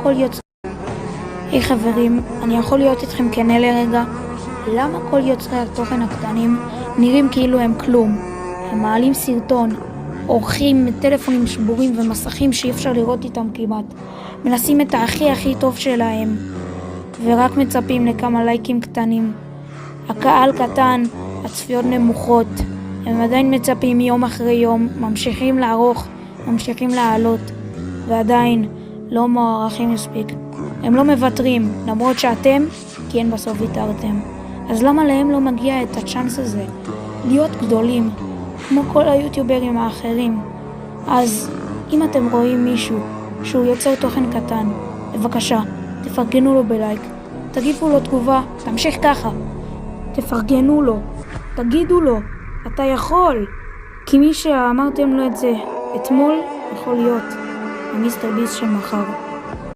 כל יוצרי... היי חברים, אני יכול להיות איתכם כנה לרגע? למה כל יוצרי התוכן הקטנים נראים כאילו הם כלום? הם מעלים סרטון, עורכים טלפונים שבורים ומסכים שאי אפשר לראות איתם כמעט, מנסים את הכי טוב שלהם ורק מצפים לכמה לייקים קטנים. הקהל קטן, הצפיות נמוכות, הם עדיין מצפים יום אחרי יום, ממשיכים לערוך, ממשיכים לעלות, ועדיין לא מוערכים מספיק. הם לא מוותרים, למרות שאתם, כן בסוף ויתרתם. אז למה להם לא מגיע את הצ'אנס הזה? להיות גדולים, כמו כל היוטיוברים האחרים. אז אם אתם רואים מישהו שהוא יוצר תוכן קטן, בבקשה, תפרגנו לו בלייק, תגיבו לו תגובה, תמשיך ככה. תפרגנו לו, תגידו לו, אתה יכול. כי מי שאמרתם לו את זה אתמול, יכול להיות המיסטר ביסט של מחר.